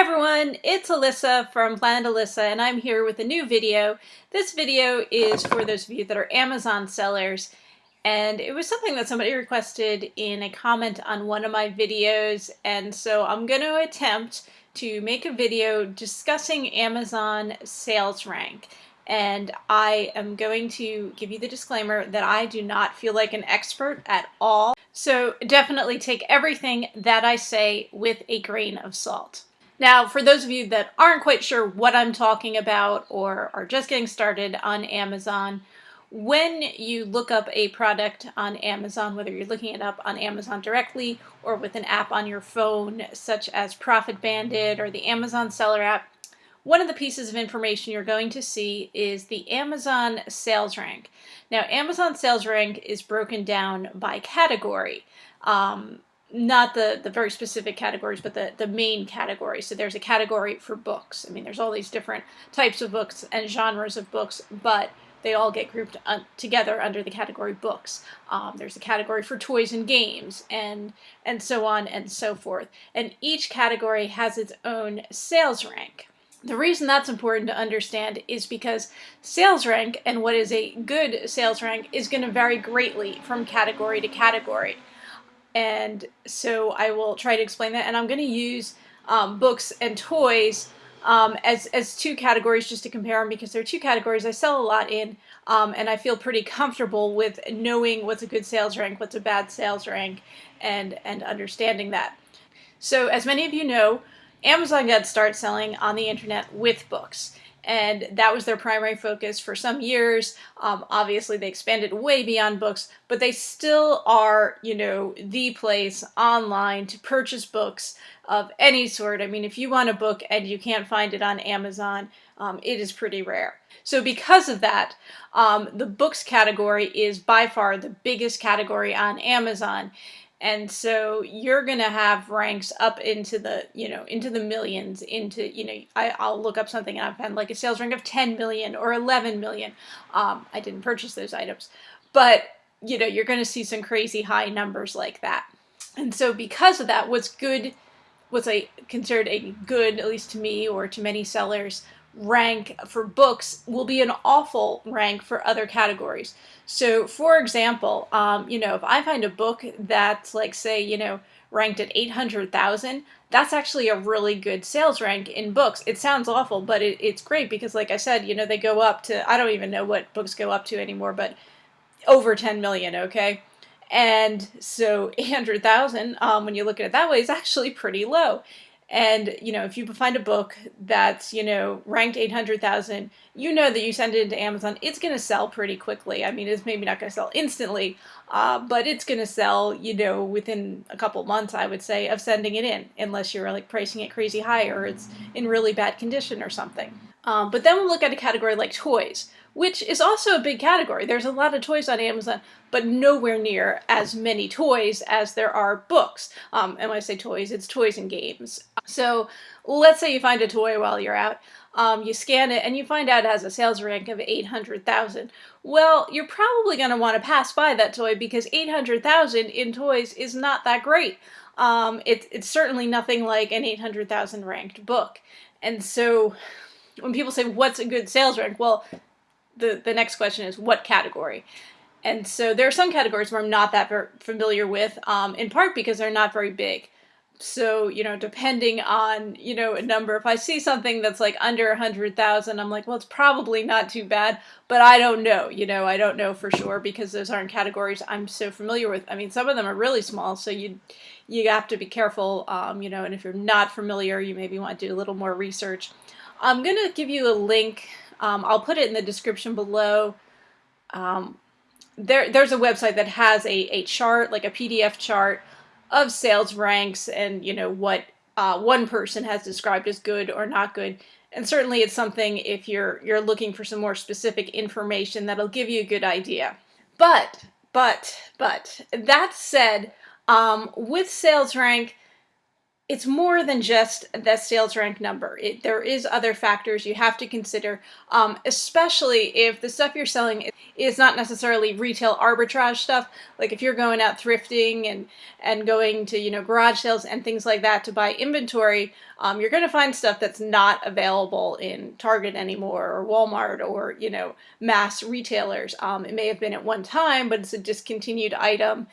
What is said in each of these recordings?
everyone, it's Alissa from Planet Alissa, and I'm here with a new video. This video is for those of you that are Amazon sellers, and it was something that somebody requested in a comment on one of my videos, and so I'm going to attempt to make a video discussing Amazon sales rank. And I am going to give you the disclaimer that I do not feel like an expert at all. So definitely take everything that I say with a grain of salt. Now, for those of you that aren't quite sure what I'm talking about or are just getting started on Amazon, when you look up a product on Amazon, whether you're looking it up on Amazon directly or with an app on your phone, such as Profit Bandit or the Amazon Seller app, one of the pieces of information you're going to see is the Amazon sales rank. Now, Amazon sales rank is broken down by category. Not the very specific categories, but the main category. So there's a category for books. I mean, there's all these different types of books and genres of books, but they all get grouped together under the category books. There's a category for toys and games, and so on and so forth. And each category has its own sales rank. The reason that's important to understand is because sales rank and what is a good sales rank is going to vary greatly from category to category. And so I will try to explain that, and I'm going to use books and toys as two categories just to compare them, because they're two categories I sell a lot in, and I feel pretty comfortable with knowing what's a good sales rank, what's a bad sales rank, and understanding that. So as many of you know, Amazon got started selling on the internet with books, and that was their primary focus for some years. Obviously, they expanded way beyond books, but they still are, the place online to purchase books of any sort. I mean, if you want a book and you can't find it on Amazon, it is pretty rare. So because of that, the books category is by far the biggest category on Amazon. And so you're going to have ranks up into the, into the millions, I'll look up something and I've had like a sales rank of 10 million or 11 million. I didn't purchase those items, but you're going to see some crazy high numbers like that. And so because of that, what's considered a good, at least to me or to many sellers, rank for books will be an awful rank for other categories. So for example, if I find a book that's like, say, ranked at 800,000, that's actually a really good sales rank in books. It sounds awful, but it's great because, like I said, they go up to, I don't even know what books go up to anymore, but over 10 million, okay? And so 800,000, when you look at it that way, is actually pretty low. And, if you find a book that's, ranked 800,000, that you send it into Amazon, it's going to sell pretty quickly. I mean, it's maybe not going to sell instantly, but it's going to sell, within a couple months, I would say, of sending it in, unless you're like pricing it crazy high or it's in really bad condition or something. But then we'll look at a category like toys, which is also a big category. There's a lot of toys on Amazon, but nowhere near as many toys as there are books. And when I say toys, it's toys and games. So let's say you find a toy while you're out, you scan it, and you find out it has a sales rank of 800,000. Well, you're probably going to want to pass by that toy because 800,000 in toys is not that great. It's certainly nothing like an 800,000 ranked book. And so when people say, what's a good sales rank? Well, the next question is, what category? And so there are some categories where I'm not that familiar with, in part because they're not very big. So, depending on, a number, if I see something that's like under 100,000, I'm like, well, it's probably not too bad, but I don't know, I don't know for sure because those aren't categories I'm so familiar with. I mean, some of them are really small, so you have to be careful, and if you're not familiar, you maybe want to do a little more research. I'm going to give you a link. I'll put it in the description below. There's a website that has a chart, like a PDF chart of sales ranks and, what one person has described as good or not good. And certainly it's something, if you're looking for some more specific information, that'll give you a good idea. But that said, with sales rank, it's more than just the sales rank number. There is other factors you have to consider, especially if the stuff you're selling is not necessarily retail arbitrage stuff. Like if you're going out thrifting and going to, you know, garage sales and things like that to buy inventory, you're going to find stuff that's not available in Target anymore or Walmart or, you know, mass retailers. It may have been at one time, but it's a discontinued item,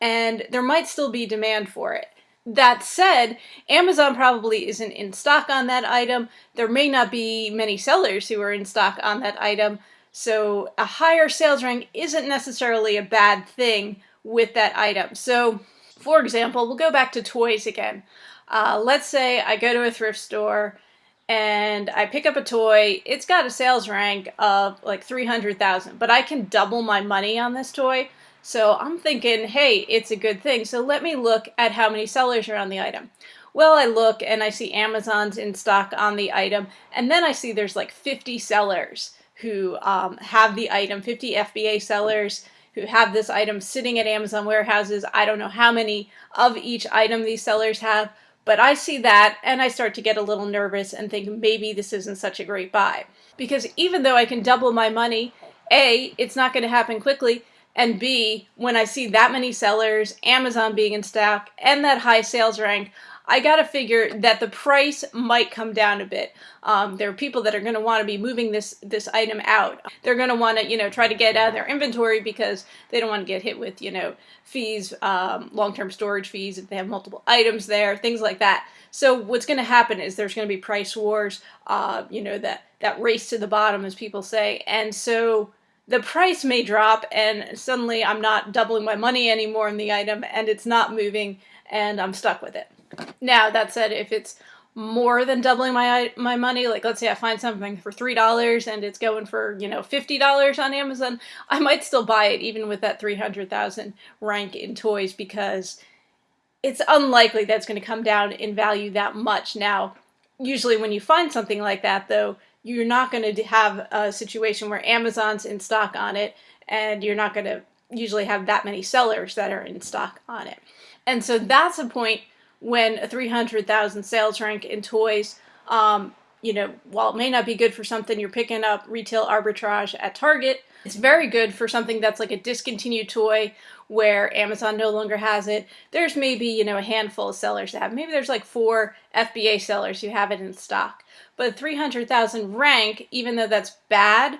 and there might still be demand for it. That said, Amazon probably isn't in stock on that item. There may not be many sellers who are in stock on that item. So a higher sales rank isn't necessarily a bad thing with that item. So, for example, we'll go back to toys again. Let's say I go to a thrift store and I pick up a toy. It's got a sales rank of like 300,000, but I can double my money on this toy. So I'm thinking, hey, it's a good thing. So let me look at how many sellers are on the item. Well, I look and I see Amazon's in stock on the item, and then I see there's like 50 sellers who have the item, 50 FBA sellers who have this item sitting at Amazon warehouses. I don't know how many of each item these sellers have, but I see that and I start to get a little nervous and think maybe this isn't such a great buy. Because even though I can double my money, A, it's not going to happen quickly, and B, when I see that many sellers, Amazon being in stock, and that high sales rank, I gotta figure that the price might come down a bit. There are people that are going to want to be moving this item out. They're going to want to, you know, try to get out of their inventory because they don't want to get hit with, you know, fees, long-term storage fees if they have multiple items there, things like that. So what's going to happen is there's going to be price wars, you know, that race to the bottom, as people say, and so the price may drop and suddenly I'm not doubling my money anymore in the item and it's not moving and I'm stuck with it. Now, that said, if it's more than doubling my money, like let's say I find something for $3 and it's going for, you know, $50 on Amazon, I might still buy it even with that 300,000 rank in toys because it's unlikely that's going to come down in value that much. Now, usually when you find something like that, though, you're not going to have a situation where Amazon's in stock on it, and you're not going to usually have that many sellers that are in stock on it. And so that's a point when a 300,000 sales rank in toys, you know, while it may not be good for something you're picking up retail arbitrage at Target, it's very good for something that's like a discontinued toy where Amazon no longer has it. There's maybe, you know, a handful of sellers that have. Maybe there's like 4 FBA sellers who have it in stock. But 300,000 rank, even though that's bad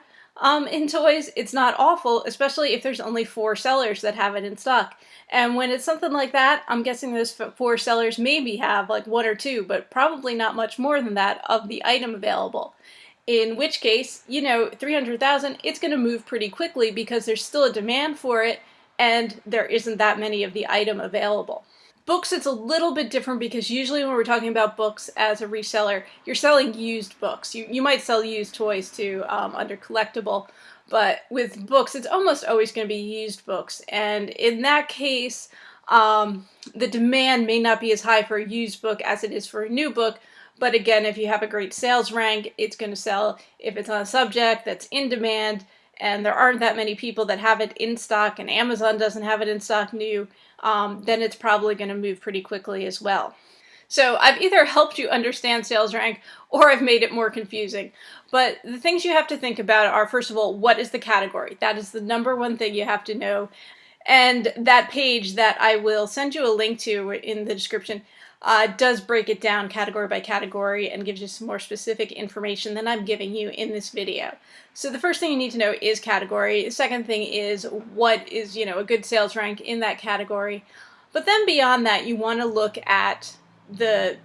in toys, it's not awful, especially if there's only 4 sellers that have it in stock. And when it's something like that, I'm guessing those 4 sellers maybe have like 1 or 2, but probably not much more than that of the item available. In which case, you know, 300,000, it's going to move pretty quickly because there's still a demand for it and there isn't that many of the item available. Books, it's a little bit different because usually when we're talking about books as a reseller, you're selling used books. You might sell used toys too under collectible, but with books, it's almost always going to be used books. And in that case, the demand may not be as high for a used book as it is for a new book. But again, if you have a great sales rank, it's going to sell if it's on a subject that's in demand and there aren't that many people that have it in stock and Amazon doesn't have it in stock new, then it's probably going to move pretty quickly as well. So I've either helped you understand sales rank or I've made it more confusing. But the things you have to think about are, first of all, what is the category? That is the number one thing you have to know. And that page that I will send you a link to in the description does break it down category by category and gives you some more specific information than I'm giving you in this video. So the first thing you need to know is category. The second thing is what is, you know, a good sales rank in that category. But then beyond that, you want to look at the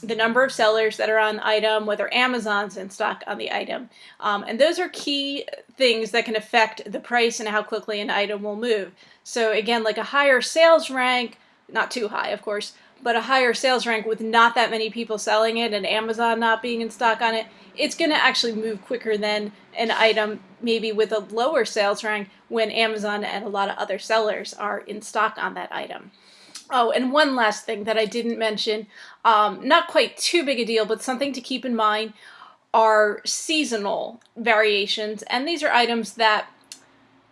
number of sellers that are on the item, whether Amazon's in stock on the item. And those are key things that can affect the price and how quickly an item will move. So again, like a higher sales rank, not too high, of course, but a higher sales rank with not that many people selling it and Amazon not being in stock on it, it's going to actually move quicker than an item maybe with a lower sales rank when Amazon and a lot of other sellers are in stock on that item. Oh, and one last thing that I didn't mention, not quite too big a deal, but something to keep in mind are seasonal variations. And these are items that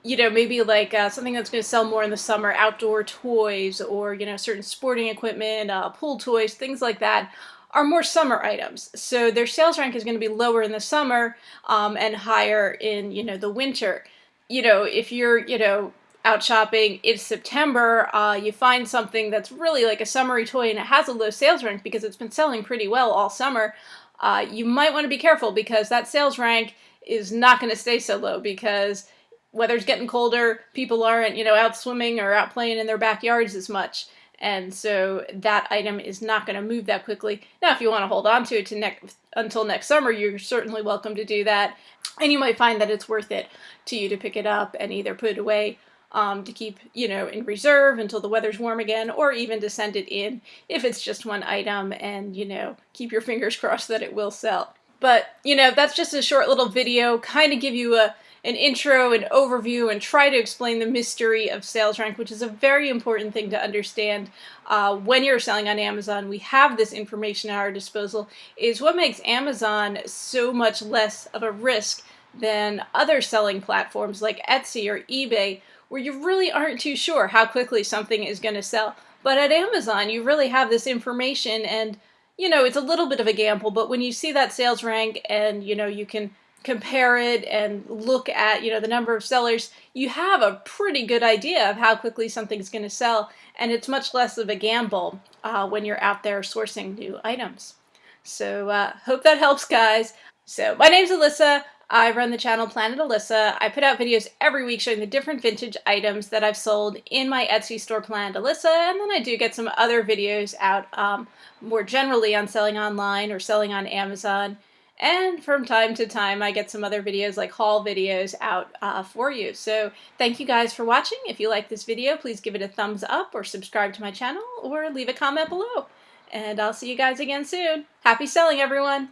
you know, maybe like something that's going to sell more in the summer, outdoor toys, or, you know, certain sporting equipment, pool toys, things like that, are more summer items. So their sales rank is going to be lower in the summer and higher in, you know, the winter. You know, if you're, you know, out shopping, it's September, you find something that's really like a summery toy and it has a low sales rank because it's been selling pretty well all summer, you might want to be careful because that sales rank is not going to stay so low because weather's getting colder, people aren't, you know, out swimming or out playing in their backyards as much. And so that item is not going to move that quickly. Now, if you want to hold on to it until next summer, you're certainly welcome to do that. And you might find that it's worth it to you to pick it up and either put it away to keep, you know, in reserve until the weather's warm again, or even to send it in if it's just one item and, you know, keep your fingers crossed that it will sell. But, you know, that's just a short little video, kind of give you an intro, an overview, and try to explain the mystery of sales rank, which is a very important thing to understand when you're selling on Amazon. We have this information at our disposal. Is what makes Amazon so much less of a risk than other selling platforms like Etsy or eBay, where you really aren't too sure how quickly something is going to sell. But at Amazon, you really have this information, and, you know, it's a little bit of a gamble, but when you see that sales rank and, you know, you can compare it and look at, you know, the number of sellers, you have a pretty good idea of how quickly something's going to sell, and it's much less of a gamble when you're out there sourcing new items. So hope that helps, guys. So my name's Alissa. I run the channel Planet Alissa. I put out videos every week showing the different vintage items that I've sold in my Etsy store, Planet Alissa, and then I do get some other videos out more generally on selling online or selling on Amazon. And from time to time, I get some other videos like haul videos out for you. So thank you guys for watching. If you like this video, please give it a thumbs up or subscribe to my channel or leave a comment below. And I'll see you guys again soon. Happy selling, everyone!